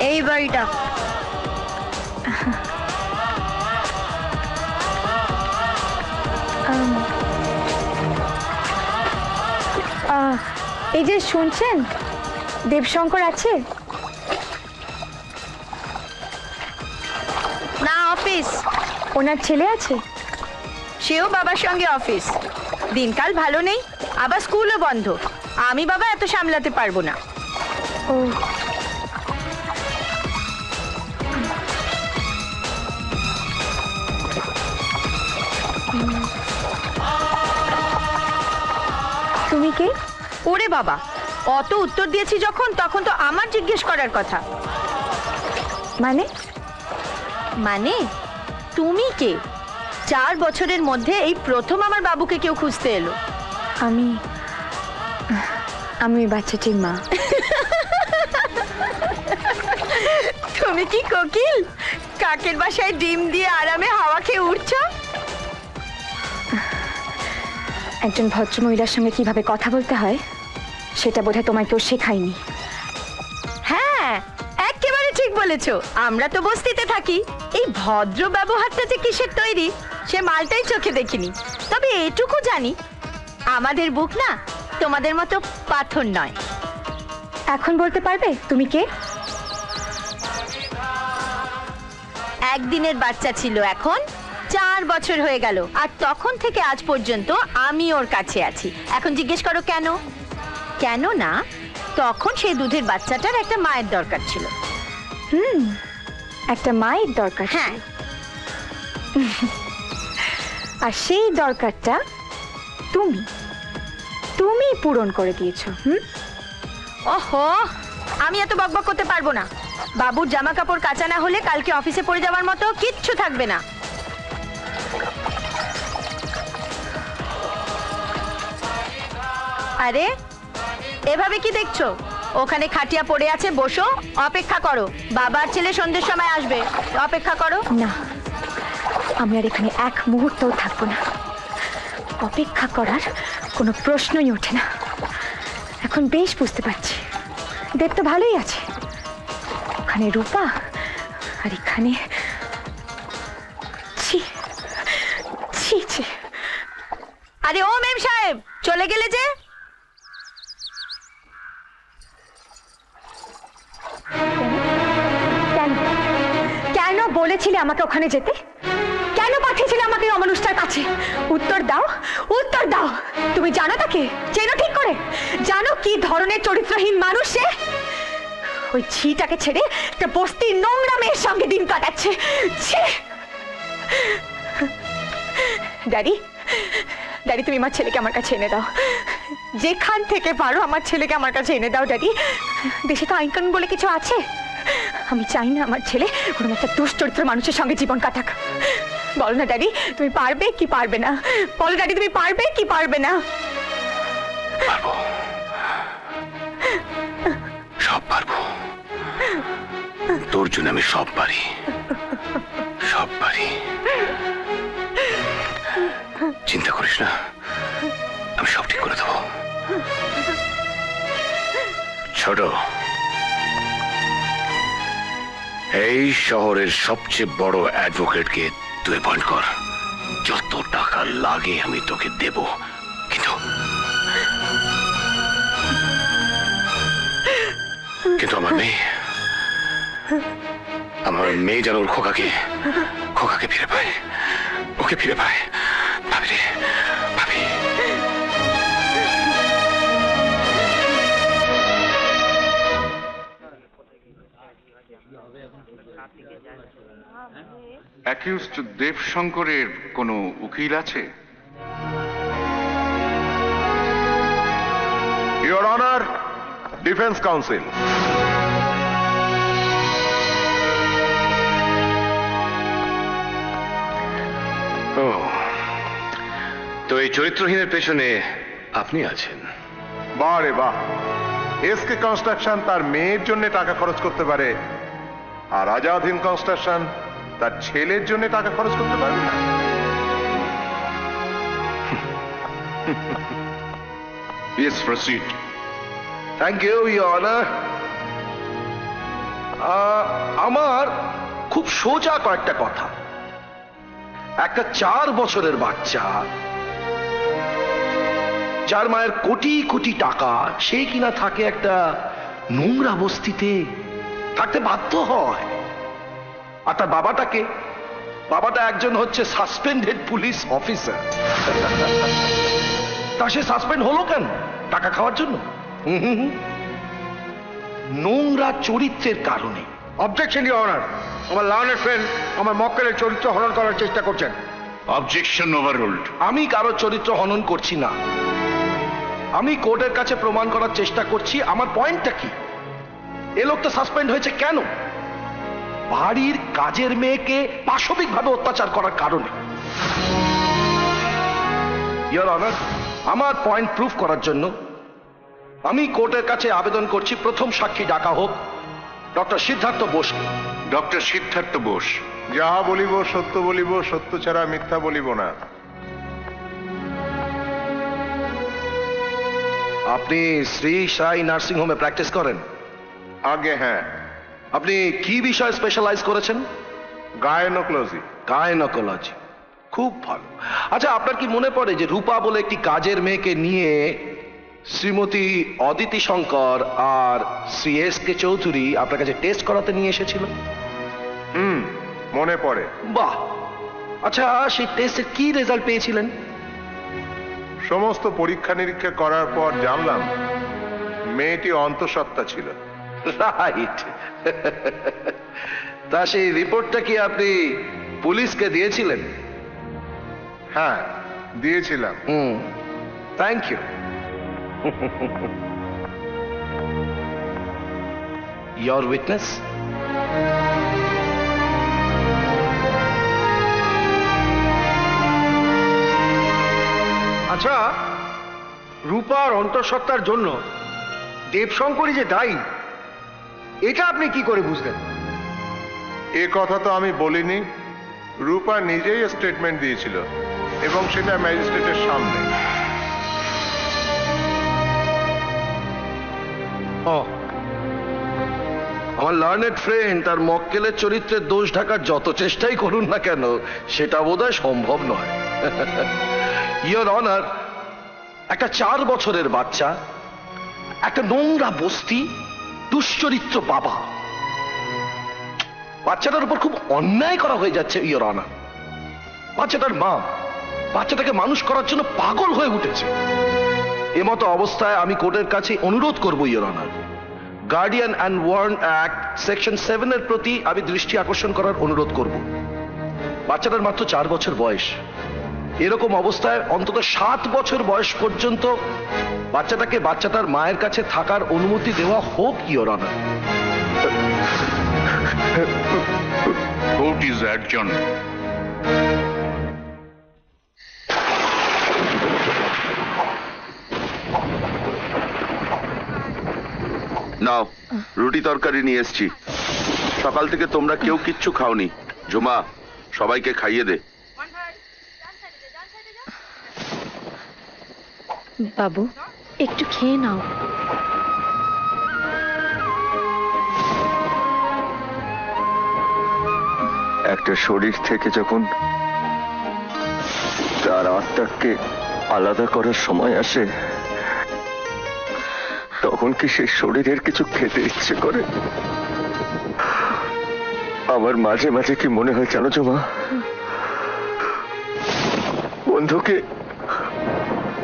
এই বাড়িটা। এই যে শুনছেন, দেবশঙ্কর আছে না, অফিস। ওনার ছেলে আছে? সেও বাবার সঙ্গে অফিস। দিনকাল ভালো নেই, আবার স্কুলও বন্ধ। আমি বাবা এত সামলাতে পারবো না। ও, তুমি কে? ওরে বাবা, অত উত্তর দিয়েছি যখন, তখন তো আমার জিজ্ঞেস করার কথা। মানে? মানে তুমি কে? 4 বছরের মধ্যে এই প্রথম আমার বাবুকে কেউ খুঁজতে এলো। আমি ওই বাচ্চাটির মা। তুমি কি কোকিল? কাকের বাসায় ডিম দিয়ে আরামে হাওয়া খেয়ে উঠছ? একজন ভদ্রমহিলার সঙ্গে কিভাবে কথা বলতে হয় সেটা বোধহয় তোমায় কেউ শেখায়নি। হ্যাঁ, একেবারে ঠিক বলেছো। আমরা তো বস্তিতে থাকি, এই ভদ্র ব্যবহারটা যে কিসের তৈরি সে মালটাই চোখে দেখিনি। তবে এটুকু জানি, আমাদের বুক না তোমাদের মতো পাথর নয়। এখন বলতে পারবে তুমি কে? একদিনের বাচ্চা ছিল, এখন 4 বছর হয়ে গেল, আর তখন থেকে আজ পর্যন্ত আমি ওর কাছে আছি। এখন জিজ্ঞেস করো কেন? কেন না, তখন সেই দুধের বাচ্চাটার একটা মায়ের দরকার ছিল। একটা মায়ের দরকার। হ্যাঁ, আর সেই দরকারটা তুমি পূরণ করে দিয়েছো। ওহো, আমি এত বকবক করতে পারবো না। বাবুর জামা কাপড় কাঁচা না হলে কালকে অফিসে পড়ে যাওয়ার মতো কিচ্ছু থাকবে না। আরে এভাবে কি দেখছো? ওখানে খাটিয়া পড়ে আছে, বসো, অপেক্ষা করো। বাবার ছেলে সন্ধ্যের সময় আসবে, অপেক্ষা করো। না, আমি আর এখানে এক মুহূর্তও থাকবো না। অপেক্ষা করার কোনো প্রশ্নই ওঠে না। এখন বেশ বুঝতে পারছি, দেব তো ভালোই আছে। ওখানে রূপা আর এখানে ছি ছি ছি। আরে ও মেম সাহেব, চলে গেলে যে? কেন কেন বলেছিলে আমাকে ওখানে যেতে? কেন পাঠিয়েছিলে আমাকে অমানুষটার কাছে? উত্তর দাও, উত্তর দাও। তুমি জানো তাকে? চেনো ঠিক করে? জানো কি ধরনের চরিত্রহীন মানুষ সে? ওই ঝিটাকে ছেড়ে একটা বস্তির নোংরা মেয়ের সঙ্গে দিন কাটাচ্ছে। ড্যাডি, ড্যাডি, তুমি আমার ছেলেকে আমার কাছে এনে দাও। যেখান থেকে পারো আমার ছেলেকে আমার কাছে এনে দাও ড্যাডি। দেশে তো আইন কানুন বলে কিছু আছে। আমি চাই না আমার ছেলে কোনো একটা দুশ্চরিত্র মানুষের সঙ্গে জীবন কাটাক। বলো না ড্যাডি, তুমি পারবে কি পারবে না? বলো ড্যাডি, তুমি পারবে কি পারবে না? পারবো, সব পারবো। তোর জন্য আমি সব পারি, সব পারি। চিন্তা করিস না, আমি সব ঠিক করে দেবো। ছোট, এই শহরের সবচেয়ে বড় অ্যাডভোকেটকে তুই অ্যাপয়েন্ট কর। যত টাকা লাগে আমি তোকে দেব, কিন্তু কিন্তু আমার মেয়ে যেন ওর খোকাকে ফিরে পায়, ওকে ফিরে পায়। ভাবি রে, ভাবি। অ্যাকিউজড দেবশঙ্করের কোনো উকিল আছে? Your honour, defence counsel. ও, তো এই চরিত্রহীনের পেছনে আপনি আছেন? বাহ রে বাহ, এসকে কনস্ট্রাকশন তার মেয়ের জন্য টাকা খরচ করতে পারে, আর আজাদহিন কনস্ট্রাকশন তার ছেলের জন্য টাকা খরচ করতে পারবে না? Yes, proceed. Thank you, your honour. আমার খুব সোজা কয়েকটা কথা। একটা 4 বছরের বাচ্চা যার মায়ের কোটি কোটি টাকা, সেই কিনা থাকে একটা নোংরা বস্তিতে, থাকতে বাধ্য হয়। আর তার বাবাটা একজন হচ্ছে সাসপেন্ডেড পুলিশ অফিসার। তা সে সাসপেন্ড হলো কেন? টাকা খাওয়ার জন্য? নোংরা চরিত্রের কারণে। অবজেকশন ইওর অনার, আমার লার্নের ফ্রেন্ড আমার মক্কেলের চরিত্র হনন করার চেষ্টা করছেন। Objection overruled. আমি কারো চরিত্র হনন করছি না, আমি কোর্টের কাছে প্রমাণ করার চেষ্টা করছি আমার পয়েন্টটা কি। এ লোকটা সাসপেন্ড হয়েছে কেন? বাড়ির কাজের মেয়েকে পাশবিকভাবে অত্যাচার করার কারণে। ইওর অনার, আমার পয়েন্ট প্রুফ করার জন্য আমি কোর্টের কাছে আবেদন করছি প্রথম সাক্ষী ডাকা হোক ডক্টর সিদ্ধার্থ বোসকে। ডক্টর সিদ্ধার্থ বোস। যাহা বলিব সত্য বলিব, সত্য ছাড়া মিথ্যা বলিব না। আপনি শ্রী সাই নার্সিং হোমে প্র্যাকটিস করেন? আগে হ্যাঁ। আপনি কি বিষয়ে স্পেশালাইজ করেছেন? গায়নোকোলজি। গায়নোকোলজি, খুব ভালো। আচ্ছা, আপনার কি মনে পড়ে যে রূপা বলে একটি কাজের মেয়েকে নিয়ে শ্রীমতী অদিতি শঙ্কর আর শ্রী এস কে চৌধুরী আপনার কাছে টেস্ট করাতে নিয়ে এসেছিল? মনে পড়ে। বাহ। আচ্ছা, সেই টেস্টের কি রেজাল্ট পেয়েছিলেন? সমস্ত পরীক্ষা নিরীক্ষা করার পর জানলাম মেয়েটি অন্তঃসত্ত্বা ছিল। রাইট। তা সেই রিপোর্টটা কি আপনি পুলিশকে দিয়েছিলেন? হ্যাঁ, দিয়েছিলাম। Thank you. Your witness? আচ্ছা, রূপার অন্তঃসত্ত্বার জন্য দেবশঙ্করী যে দায়ী, এটা আপনি কি করে বুঝলেন? এ কথা তো আমি বলিনি। রূপা নিজেই স্টেটমেন্ট দিয়েছিল এবং সেটা ম্যাজিস্ট্রেটের সামনে। আমার লার্নেড ফ্রেন্ড তার মক্কেলের চরিত্রের দোষ ঢাকার যত চেষ্টাই করুন না কেন, সেটা বোধহয় সম্ভব নয়। ইওর অনার, একটা 4 বছরের বাচ্চা, একটা নোংরা বস্তি, দুশ্চরিত্র বাবা, বাচ্চাটার উপর খুব অন্যায় করা হয়ে যাচ্ছে ইওর অনার। বাচ্চাটার মা বাচ্চাটাকে মানুষ করার জন্য পাগল হয়ে উঠেছে। এমতো অবস্থায় আমি কোর্টের কাছে অনুরোধ করব your honour, guardian and Warne act section 7 এর প্রতি আমি দৃষ্টি আকর্ষণ করার অনুরোধ করব। বাচ্চাটার মাত্র 4 বছর বয়স। এরকম অবস্থায় অন্তত 7 বছর বয়স পর্যন্ত বাচ্চাটাকে বাচ্চাটার মায়ের কাছে থাকার অনুমতি দেওয়া হোক your honour. Court is adjourned. নাও, রুটি তরকারি নিয়ে এসছি। সকাল থেকে তোমরা কেউ কিচ্ছু খাওনি। ঝুমা, সবাইকে খাইয়ে দে। বাবু, একটু খেয়ে নাও। একটা শরীর থেকে যখন তার আত্মাকে আলাদা করার সময় আসে, তখন কি সেই শরীরের কিছু খেতে ইচ্ছে করে? আমার মাঝে মাঝে কি মনে হয় জানো মা,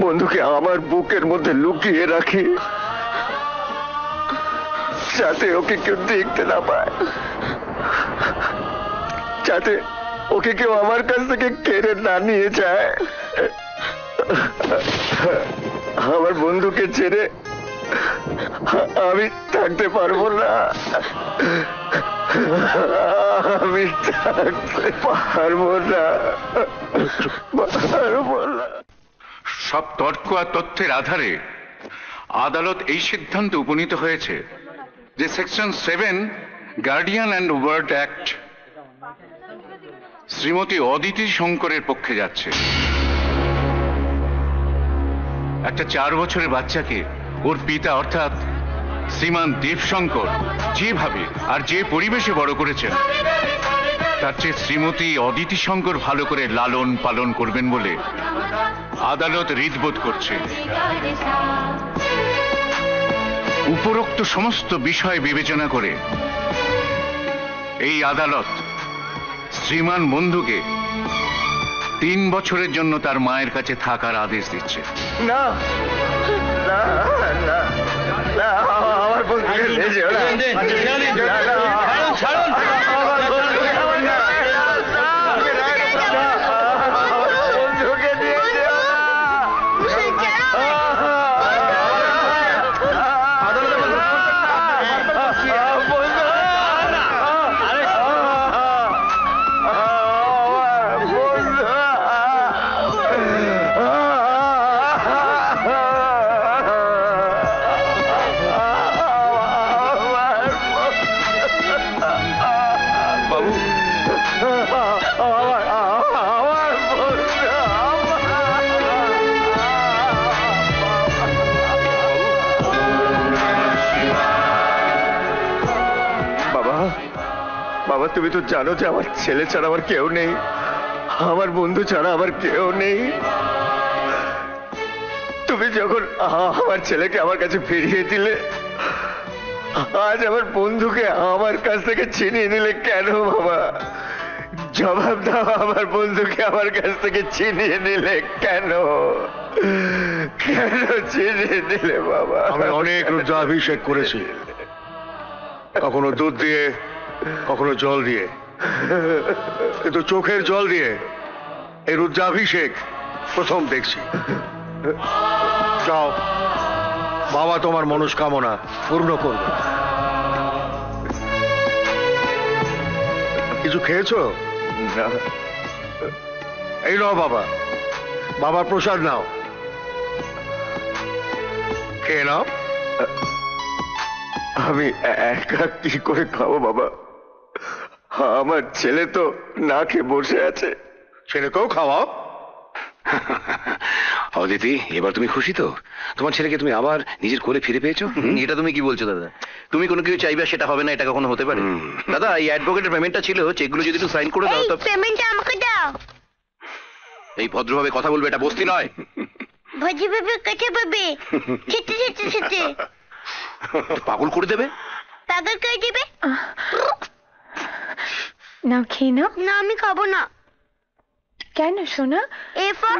বন্ধুকে আমার বুকের মধ্যে লুকিয়ে রাখি, যাতে ওকে কেউ দেখতে না পায়, যাতে ওকে কেউ আমার কাছ থেকে কেড়ে না নিয়ে যায়। আমার বন্ধুকে ছেড়ে আমি থাকতে পারবো না, আমি থাকতে পারবো না। সব তর্ক আর তথ্যের আধারে আদালত এই সিদ্ধান্তে উপনীত হয়েছে যে section 7 guardian and ward act Shrimati Aditi শঙ্করের পক্ষে যাচ্ছে। একটা 4 বছরের বাচ্চাকে ওর পিতা অর্থাৎ শ্রীমান দেবশঙ্কর যেভাবে আর যে পরিবেশে বড় করেছেন, তার চেয়ে শ্রীমতী অদিতি শঙ্কর ভালো করে লালন পালন করবেন বলে আদালত হৃদবোধ করছে। উপরোক্ত সমস্ত বিষয় বিবেচনা করে এই আদালত শ্রীমান বন্ধুকে 3 বছরের জন্য তার মায়ের কাছে থাকার আদেশ দিচ্ছে। না না না না, আমার বন্ধুকে নিয়ে যেও না। না, না, আমার বন্ধুকে আমার না। আমার বন্ধুকে নিয়ে যেও না। বাবা, তুমি তো জানো যে আমার ছেলে ছাড়া আমার কেউ নেই, আমার বন্ধু ছাড়া আমার কেউ নেই। তুমি যখন আমার ছেলেকে আমার কাছে ফিরিয়ে দিলে, আজ আমার বন্ধুকে আমার কাছ থেকে ছিনিয়ে নিলে কেন বাবা? জবাব দাও, আমার বন্ধুকে আমার কাছ থেকে ছিনিয়ে নিলে কেন? কেন ছিনিয়ে নিলে বাবা? আমি অনেক রুদ্রাভিষেক করেছি, কখনো দুধ দিয়ে, কখনো জল দিয়ে, কিন্তু চোখের জল দিয়ে এই রুদ্রাভিষেক প্রথম দেখছি। যাও, বাবা তোমার মনস্কামনা পূর্ণ করবে। কিছু খেয়েছো? না। এই নাও বাবা, বাবার প্রসাদ নাও, খেয়ে নাও। আমি একা কি করে খাবো বাবা? আমার ছেলে তো না খেয়ে বসে আছে। ছেলেকেও খাওয়াও। অদিতি, এবার তুমি খুশি তো? তোমার ছেলেকে তুমি আবার নিজের কোলে ফিরে পেয়েছো? এটা তুমি কি বলছো দাদা? তুমি কোনো কিছু চাইবে সেটা হবে না, এটা কখনো হতে পারে? দাদা, এই অ্যাডভোকেটের পেমেন্টটা ছিল, চেকগুলো যদি একটু সাইন করে দাও তো। পেমেন্টটা আমাকে দাও। এই ভদ্রভাবে কথা বলবে, এটা বস্তি নয়। ভজি ভাবে কাছে ভাবে ছেটে ছেটে ছেটে পাগল করে দেবে। পাগল করে দিবে। নাও, খেয়ে নাও। না, আমি খাবো না। কেন সোনা? এ ফর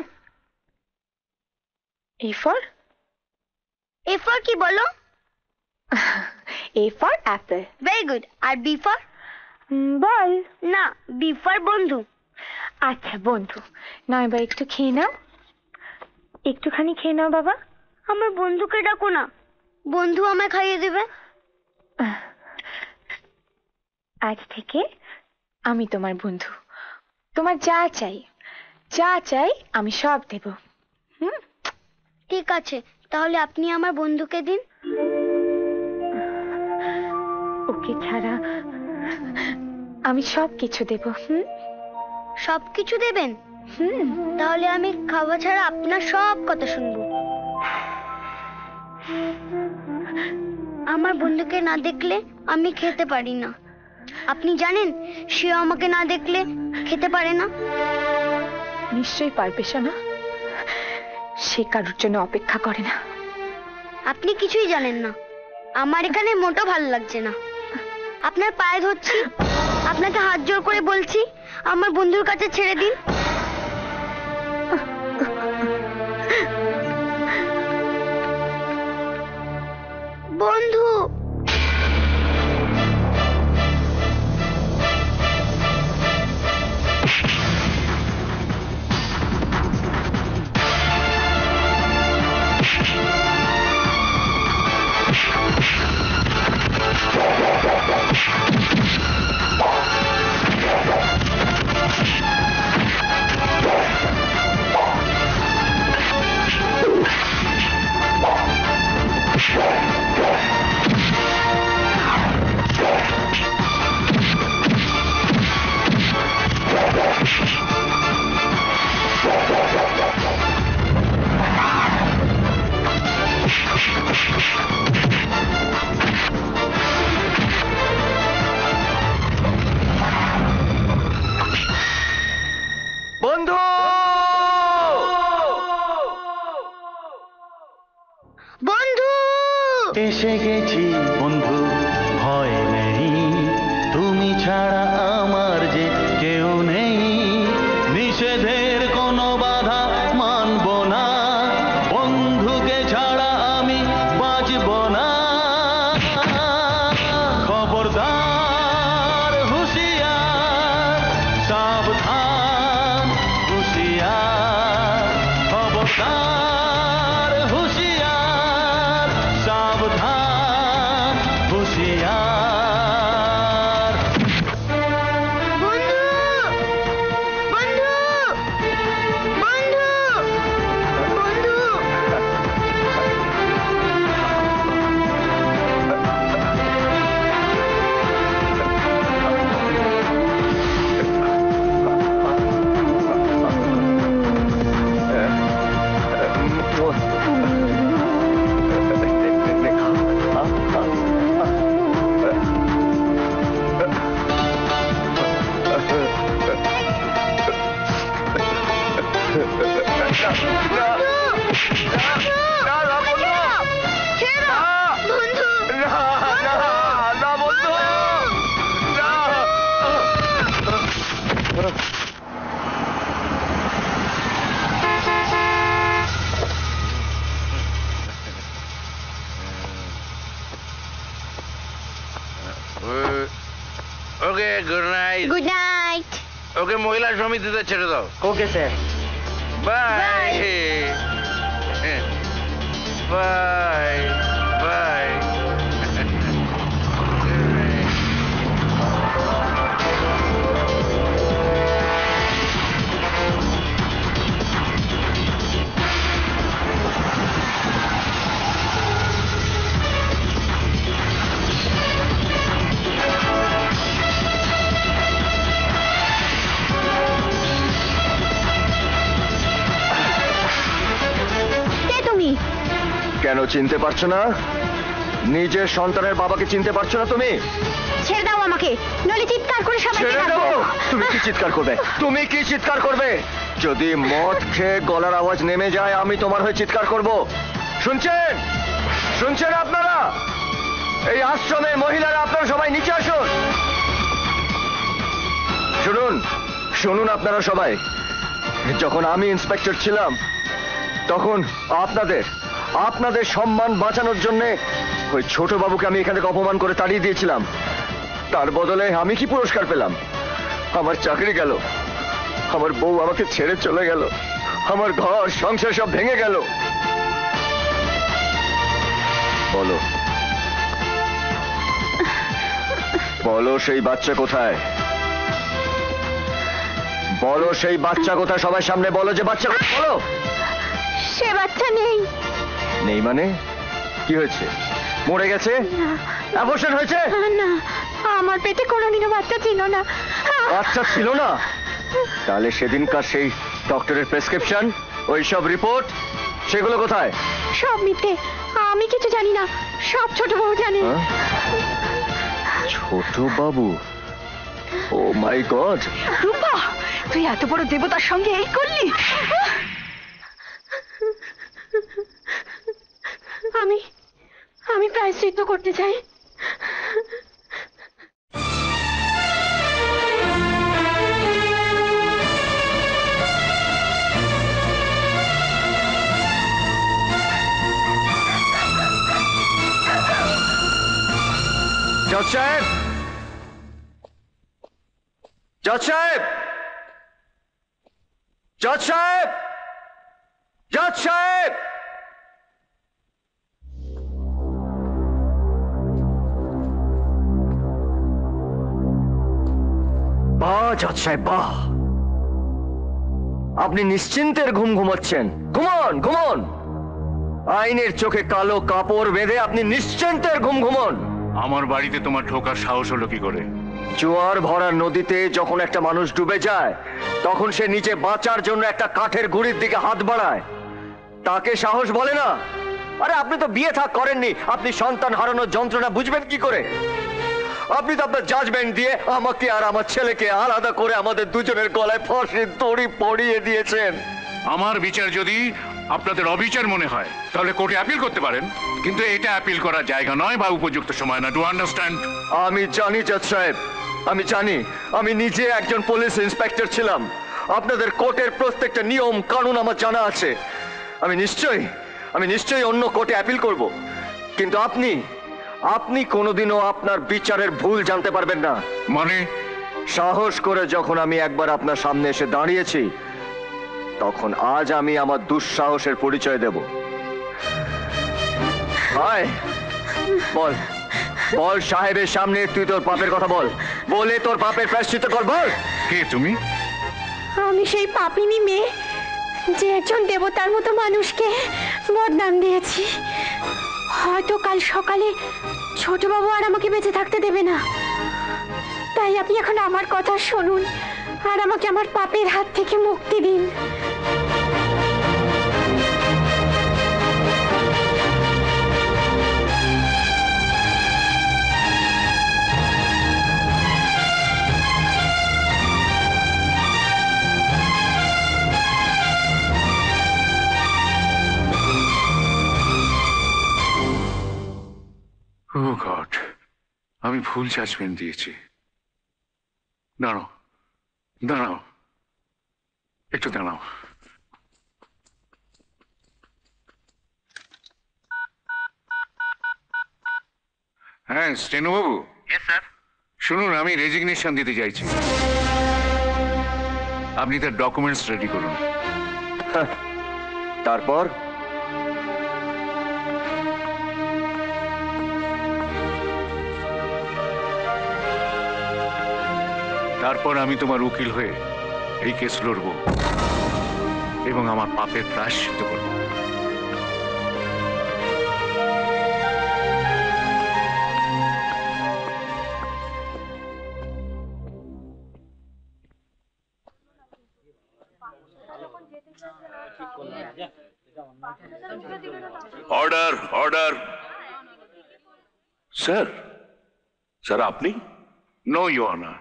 কি বলো? A for apple. Very good. আর বি ফর? বল। না, বি ফর বন্ধু। আচ্ছা, বন্ধু। না, এবার একটু খেয়ে নাও, একটুখানি খেয়ে নাও বাবা। আমার বন্ধুকে ডাকো না, বন্ধু আমায় খাইয়ে দেবে। আজ থেকে আমি তোমার বন্ধু, তোমার যা চাই আমি সব দেব। ঠিক আছে, তাহলে আপনি আমার বন্ধুকে দিন। ওকে ছাড়া আমি সব কিছু দেব। সব কিছু দেবেন? তাহলে আমি খাওয়া ছাড়া আপনার সব কথা শুনবো। আমার বন্ধুকে না দেখলে আমি খেতে পারি না। আপনি জানেন, সে আমাকে না দেখলে খেতে পারে না। নিশ্চয়ই পারবে সোনা, সে কারোর জন্য অপেক্ষা করে না। আপনি কিছুই জানেন না। আমার এখানে মোটো ভালো লাগছে না। আপনার পায়ে ধরছি, আপনাকে হাত জোর করে বলছি, আমার বন্ধুর কাছে ছেড়ে দিন। বন্ধু, এসে গেছি বন্ধু, ভয় নেই, তুমি ছাড়া আমার যে কেউ নেই। নিষেধের কোনো বাধা মানব না, বন্ধুকে ছাড়া আমি বাঁচব না। খবরদার হুঁশিয়ার, সাবধান হুঁশিয়ার, খবরদার হুঁশিয়ার, সাবধান হুঁশিয়ার। বন্ধু বন্ধু বন্ধু বন্ধু okay good night. Good night. Okay মহিলা সমিতিতে ছেড়ে দাও। Okay sir. Bye bye bye. কে তুমি? কেন চিনতে পারছো না? নিজের সন্তানের বাবাকে চিনতে পারছো না তুমি? ছেড়ে দাও আমাকে, নইলে চিৎকার করে সবাইকে ছেড়ে ডাকবো। দেবো। তুমি কি চিৎকার করবে? তুমি কি চিৎকার করবে? যদি মদ খেয়ে গলার আওয়াজ নেমে যায় আমি তোমার হয়ে চিৎকার করব। শুনছেন? শুনছেন আপনারা? এই আশ্রমে মহিলারা আপনারা সবাই নিচে আসুন। শুনুন শুনুন আপনারা সবাই, যখন আমি ইন্সপেক্টর ছিলাম তখন আপনাদের সম্মান বাঁচানোর জন্য ওই ছোট বাবুকে আমি এখান থেকে অপমান করে তাড়িয়ে দিয়েছিলাম। তার বদলে আমি কি পুরস্কার পেলাম? আমার চাকরি গেল, আমার বউ আমাকে ছেড়ে চলে গেল, আমার ঘর সংসার সব ভেঙে গেল। বলো বলো সেই বাচ্চা কোথায়? বলো সেই বাচ্চা কোথায়? সবার সামনে বলো যে বাচ্চা কোথায়, বলো। সে বাচ্চা নেই। নেই মানে? কি হয়েছে? মরে গেছে? অ্যাবর্শন হয়েছে? না, আমার পেটে কোনোদিনও বাচ্চা ছিল না। বাচ্চা ছিল না? তাহলে সেদিনকার সেই ডক্টরের প্রেসক্রিপশন, ওই সব রিপোর্ট, সেগুলো কোথায়? সব মিথ্যে, আমি কিছু জানি না, সব ছোট বউ জানে। হ্যাঁ? ছোট বাবু? ও মাই গড! রূপা, তুই এত বড় দেবতার সঙ্গে এই করলি? আমি প্রায়শ্চিত্ত করতে চাই। জজ সাহেব! জজ সাহেব! জজ সাহেব! জজ সাহেব! বাহ জজ সাহেব, বাহ! আপনি নিশ্চিন্তের ঘুম ঘুমাচ্ছেন। ঘুমন ঘুমন, আইনের চোখে কালো কাপড় বেঁধে আপনি নিশ্চিন্তের ঘুম ঘুমন। আমার বাড়িতে তোমার ঢোকার সাহস হলো কি করে? জোয়ার ভরা নদীতে যখন একটা মানুষ ডুবে যায় তখন সে নিচে বাঁচার জন্য একটা কাঠের গুঁড়ির দিকে হাত বাড়ায়, তাকে সাহস বলে না? আরে আপনি তো বিয়ে থাক করেননি, আপনি সন্তান হারানোর যন্ত্রণা বুঝবেন কি করে? আপনি তো আপনার জাজমেন্ট দিয়ে আমাকে আর আমার ছেলেকে আলাদা করে আমাদের দুজনের গলায় ফাঁসির দড়ি পরিয়ে দিয়েছেন। আমার বিচার যদি আপনাদের অবিচার মনে হয় তাহলে কোর্টে অ্যাপিল করতে পারেন, কিন্তু এটা অ্যাপিল করার জায়গা নয় বা উপযুক্ত সময় না। Do understand? আমি জানি জজ সাহেব, আমি জানি। আমি নিজে একজন পুলিশ ইন্সপেক্টর ছিলাম। আপনাদের কোর্টের প্রত্যেকটা নিয়ম কানুন আমার জানা আছে। আমি নিশ্চয়ই অন্য কোর্টে অ্যাপিল করব, কিন্তু আপনি কোনোদিনও আপনার বিচারের ভুল জানতে পারবেন না। মানে? সাহস করে যখন আমি একবার আপনার সামনে এসে দাঁড়িয়েছি, তখন আজ আমি আমার দুঃসাহসের পরিচয় দেব। হায়, বল বল সাহেবের সামনে তুই তোর পাপের কথা বল, বলে তোর পাপের প্রায়শ্চিত্ত কর, বল। কে তুমি? আমি সেই পাপিনী মেয়ে যে একজন দেবতার মতো মানুষকে বদনাম দিয়েছি। হয়তো কাল সকালে ছোটবাবু আর আমাকে বেঁচে থাকতে দেবে না, তাই আপনি এখন আমার কথা শুনুন আর আমাকে আমার পাপের হাত থেকে মুক্তি দিন। ও গড, আমি ভুল জাজমেন্ট দিয়েছি। দাঁড়াও, একটু দাঁড়াও। হ্যাঁ, স্টেনো বাবু। শুনুন, আমি রেজিগনেশন দিতে চাইছি। আপনি তার ডকুমেন্টস রেডি করুন। তারপর আমি তোমার উকিল হয়ে এই কেস লড়ব এবং আমার পাপের প্রায়শ্চিত্ত করব। Order, order. স্যার, স্যার আপনি? নো ইওর অনার,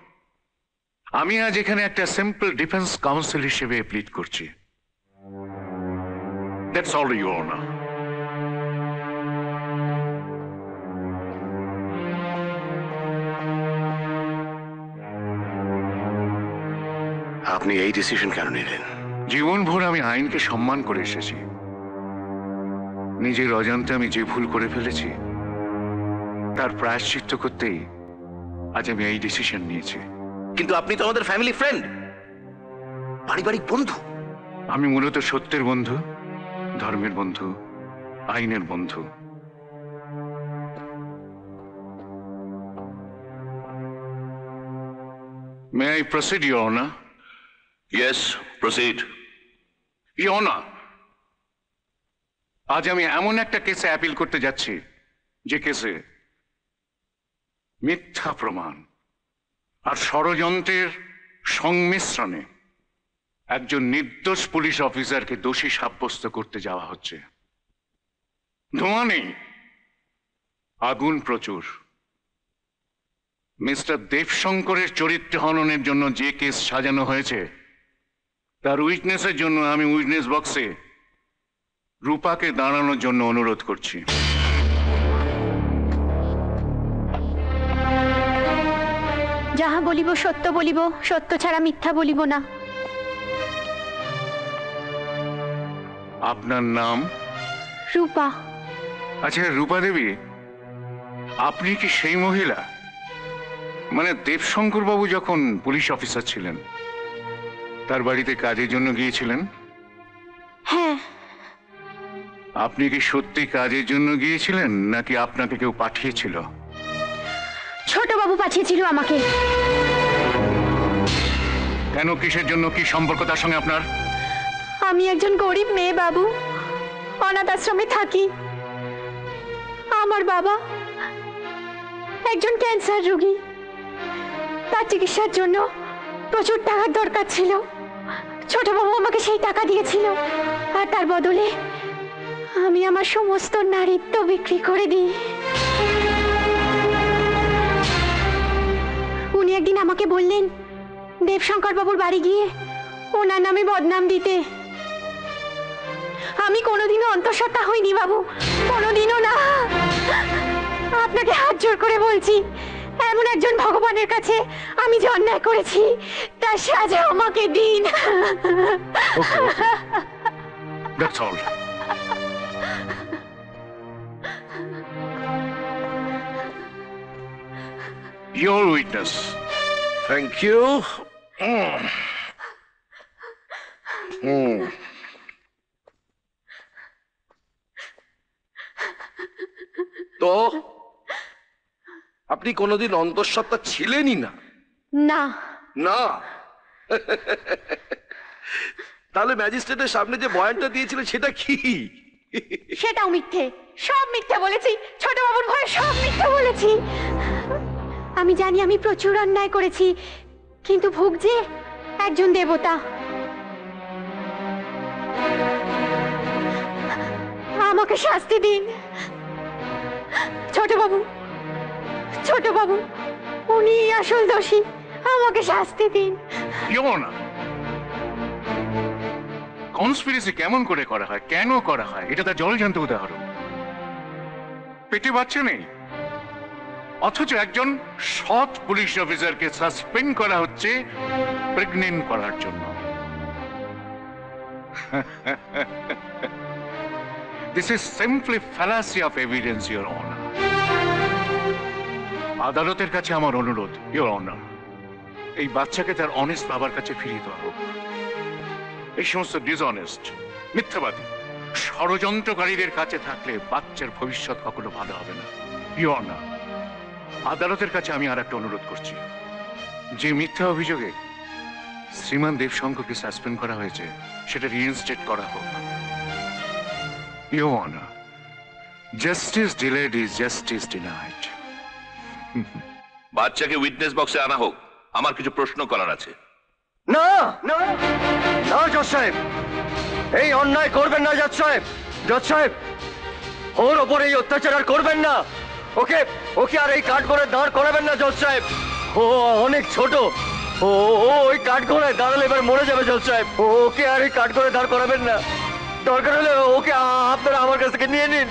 আমি আজ এখানে একটা সিম্পল ডিফেন্স কাউন্সিল হিসেবে প্লিড করছি। That's all your honour. আপনি এই ডিসিশন কেন নিলেন? জীবনভর আমি আইনকে সম্মান করে এসেছি। নিজের অজান্তে আমি যে ভুল করে ফেলেছি তার প্রায়শ্চিত্ত করতেই আজ আমি এই ডিসিশন নিয়েছি। কিন্তু আপনি তো আমাদের ফ্যামিলি ফ্রেন্ড, পারিবারিক বন্ধু। আমি মূলত সত্যের বন্ধু, ধর্মের বন্ধু, আইনের বন্ধু। May I proceed your honour? Yes, proceed. Your honour, আজ আমি এমন একটা কেসে অ্যাপিল করতে যাচ্ছি যে কেসে মিথ্যা প্রমাণ আর ষড়যন্ত্রের সংমিশ্রণে একজন নির্দোষ পুলিশ অফিসারকে দোষী সাব্যস্ত করতে যাওয়া হচ্ছে। ধোঁয়া নেই, আগুন প্রচুর। মিস্টার দেবশঙ্করের চরিত্র হননের জন্য যে কেস সাজানো হয়েছে তার উইটনেসের জন্য আমি উইটনেস বক্সে রূপাকে দাঁড়ানোর জন্য অনুরোধ করছি। যাহা বলিব সত্য বলিব, সত্য ছাড়া মিথ্যা বলিব না। আপনার নাম? রূপা। আচ্ছা রূপা দেবী, আপনি কি সেই মহিলা, মানে দেবশঙ্কর বাবু যখন পুলিশ অফিসার ছিলেন তার বাড়িতে কাজের জন্য গিয়েছিলেন? হ্যাঁ। আপনি কি সত্যি কাজের জন্য গিয়েছিলেন নাকি আপনাকে কেউ পাঠিয়েছিল? ছোটবাবু পাঠিয়েছিল আমাকে। কেন, কিসের জন্য, কি সম্পর্ক তার সঙ্গে আপনার? আমি একজন গরিব মেয়ে বাবু, অনাথ আশ্রমে থাকি। আমার বাবা একজন ক্যান্সার রোগী, তার চিকিৎসার জন্য প্রচুর টাকার দরকার ছিল। ছোটবাবু আমাকে সেই টাকা দিয়েছিল, আর তার বদলে আমি আমার সমস্ত নারীত্ব বিক্রি করে দিই। উনি একদিন আমাকে বললেন দেবশঙ্কর বাবুর বাড়ি গিয়ে ওনার নামে বদনাম দিতে। আমি কোনোদিনও অন্তঃসত্ত্বা হইনি বাবু, কোনোদিনও না। আপনাকে হাত জোর করে বলছি, এমন একজন ভগবানের কাছে আমি যে অন্যায় করেছি তার সাজা আমাকে দিন। That's all. Your witness. Thank you. তো আপনি কোনোদিন অন্তঃসত্ত্বা ছিলেনই না? না না। তাহলে ম্যাজিস্ট্রেটের সামনে যে বয়ানটা দিয়েছিলেন সেটা কি? সেটাও মিথ্যে, সব মিথ্যে বলেছি, ছোট বাবুর ভয়ে সব মিথ্যে বলেছি। আমি জানি আমি প্রচুর অন্যায় করেছি, কিন্তু ভুগছে একজন দেবতা। আমাকে শাস্তি দিন ছোট বাবু, ছোট বাবু উনি আসল দোষী, আমাকে শাস্তি দিন। কনস্পিরেসি কেমন করে করা হয়, কেন করা হয়, এটা তার জলজান্ত উদাহরণ। পেটে বাচ্চা নেই, অথচ একজন সৎ পুলিশ অফিসারকে সাসপেন্ড করা হচ্ছে প্রেগনেন্ট করার জন্য। This is simply fallacy of evidence, Your Honor. আদালতের কাছে আমার অনুরোধ, Your Honor, এই বাচ্চাকে তার অনেস্ট বাবার কাছে ফিরিয়ে দেওয়া হোক। এই সমস্ত ডিসঅনেস্ট, মিথ্যাবাদী, ষড়যন্ত্রকারীদের কাছে থাকলে বাচ্চার ভবিষ্যৎ কখনো ভালো হবে না। Your Honor, আদালতের কাছে আমি আর একটা অনুরোধ করছি, যে মিথ্যা অভিযোগে শ্রীমান দেবশঙ্করকে সাসপেন্ড করা হয়েছে সেটা রিইনস্টেট করা হোক। Your Honor, justice delayed is justice denied. বাচ্চাকে উইটনেস বক্সে আনা হোক, আমার কিছু প্রশ্ন করার আছে। না না না জজ সাহেব, এই অন্যায় করবেন না জজ সাহেব। জজ সাহেব, ওর ওপর এই অত্যাচার আর করবেন না। ওকে ওকে আর এই কাঠগড়ায় দাঁড় করাবেন না জজ সাহেব। ও অনেক ছোট, ও ও ওই কাঠগড়ায় দাঁড়ালে এবার মরে যাবে জজ সাহেব। ওকে আর এই কাঠগড়ায় দাঁড় করাবেন না। দরকার হলে ওকে আপনারা আমার কাছ থেকে নিয়ে নিন।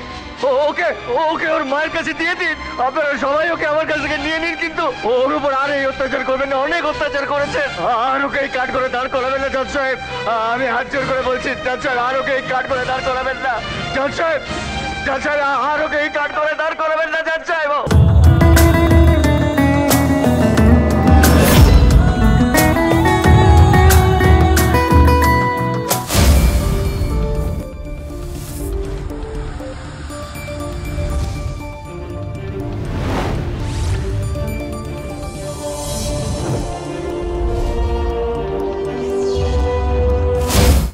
ওকে ওকে ওর মায়ের কাছে দিয়ে দিন। আপনারা সবাই ওকে আমার কাছ থেকে নিয়ে নিন, কিন্তু ওর উপর আর এই অত্যাচার করবেন না। অনেক অত্যাচার করেছে, আর ওকে এই কাঠ করে দাঁড় করাবেন না জজ সাহেব। আমি হাত জোর করে বলছি জজ সাহেব, আর ওকে এই কাঠ করে দাঁড় করাবেন না জজ সাহেব। জজ সাহেব, আর ওকে এই কাঠ করে দাঁড় করাবেন না জজ সাহেব।